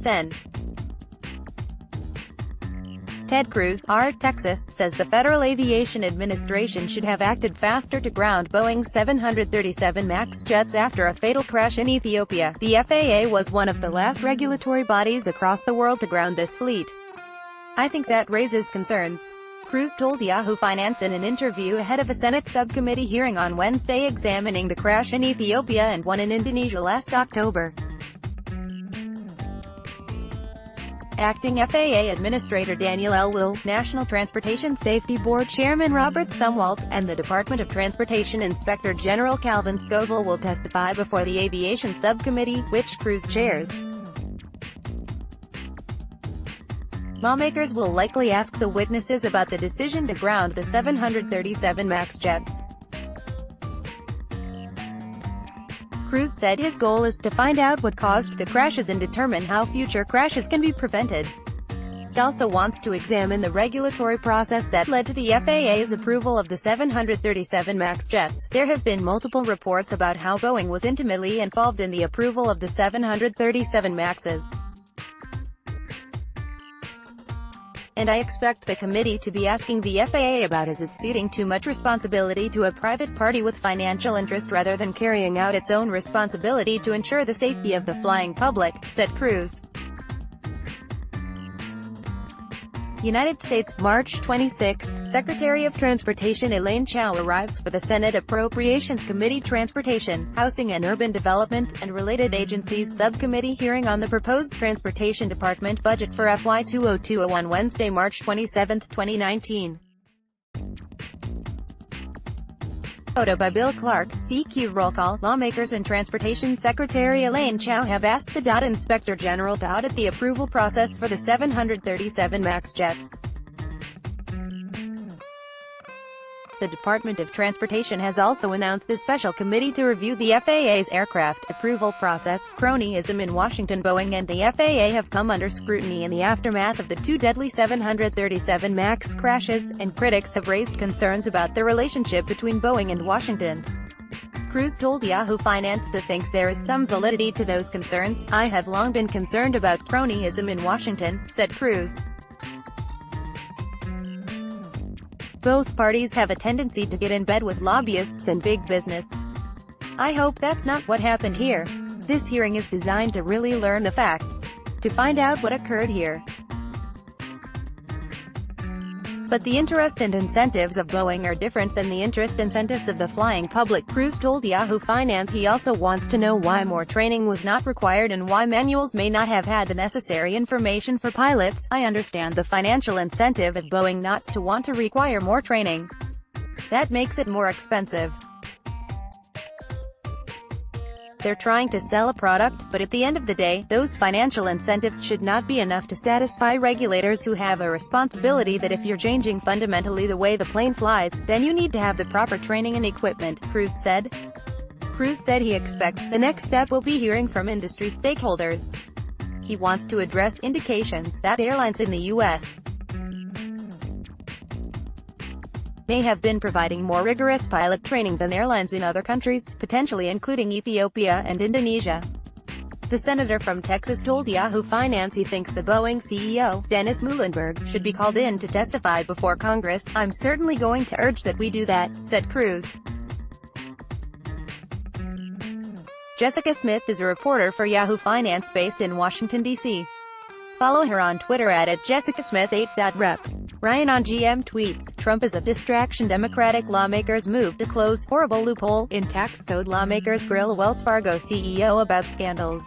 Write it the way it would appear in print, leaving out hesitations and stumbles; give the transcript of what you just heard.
SN. Ted Cruz, R. Texas, says the Federal Aviation Administration should have acted faster to ground Boeing's 737 MAX jets after a fatal crash in Ethiopia. The FAA was one of the last regulatory bodies across the world to ground this fleet. I think that raises concerns. Cruz told Yahoo Finance in an interview ahead of a Senate subcommittee hearing on Wednesday examining the crash in Ethiopia and one in Indonesia last October. Acting FAA Administrator Daniel Elwell, National Transportation Safety Board Chairman Robert Sumwalt, and the Department of Transportation Inspector General Calvin Scoville will testify before the Aviation Subcommittee, which Cruz chairs. Lawmakers will likely ask the witnesses about the decision to ground the 737 MAX jets. Cruz said his goal is to find out what caused the crashes and determine how future crashes can be prevented. He also wants to examine the regulatory process that led to the FAA's approval of the 737 MAX jets. There have been multiple reports about how Boeing was intimately involved in the approval of the 737 MAXs. And I expect the committee to be asking the FAA about is it ceding too much responsibility to a private party with financial interest rather than carrying out its own responsibility to ensure the safety of the flying public, said Cruz. United States, March 26. Secretary of Transportation Elaine Chao arrives for the Senate Appropriations Committee Transportation, Housing and Urban Development, and Related Agencies Subcommittee hearing on the proposed Transportation Department budget for FY 2022 on Wednesday, March 27, 2019. Photo by Bill Clark, CQ Roll Call. Lawmakers and Transportation Secretary Elaine Chao have asked the Inspector General to audit the approval process for the 737 MAX jets. The Department of Transportation has also announced a special committee to review the FAA's aircraft approval process. Cronyism in Washington. Boeing and the FAA have come under scrutiny in the aftermath of the two deadly 737 MAX crashes, and critics have raised concerns about the relationship between Boeing and Washington. Cruz told Yahoo Finance that thinks there is some validity to those concerns. I have long been concerned about cronyism in Washington, said Cruz. Both parties have a tendency to get in bed with lobbyists and big business. I hope that's not what happened here. This hearing is designed to really learn the facts, to find out what occurred here. But the interest and incentives of Boeing are different than the interest incentives of the flying public. Cruz told Yahoo Finance he also wants to know why more training was not required and why manuals may not have had the necessary information for pilots. I understand the financial incentive at Boeing not to want to require more training. That makes it more expensive. They're trying to sell a product, but at the end of the day, those financial incentives should not be enough to satisfy regulators who have a responsibility that if you're changing fundamentally the way the plane flies, then you need to have the proper training and equipment, Cruz said. Cruz said he expects the next step will be hearing from industry stakeholders. He wants to address indications that airlines in the U.S. may have been providing more rigorous pilot training than airlines in other countries, potentially including Ethiopia and Indonesia. The senator from Texas told Yahoo Finance he thinks the Boeing CEO, Dennis Muhlenberg, should be called in to testify before Congress. I'm certainly going to urge that we do that, said Cruz. Jessica Smith is a reporter for Yahoo Finance based in Washington, D.C. Follow her on Twitter at @JessicaSmith8.rep. Ryan on GM tweets, Trump is a distraction. Democratic lawmakers move to close horrible loophole in tax code. Lawmakers grill Wells Fargo CEO about scandals.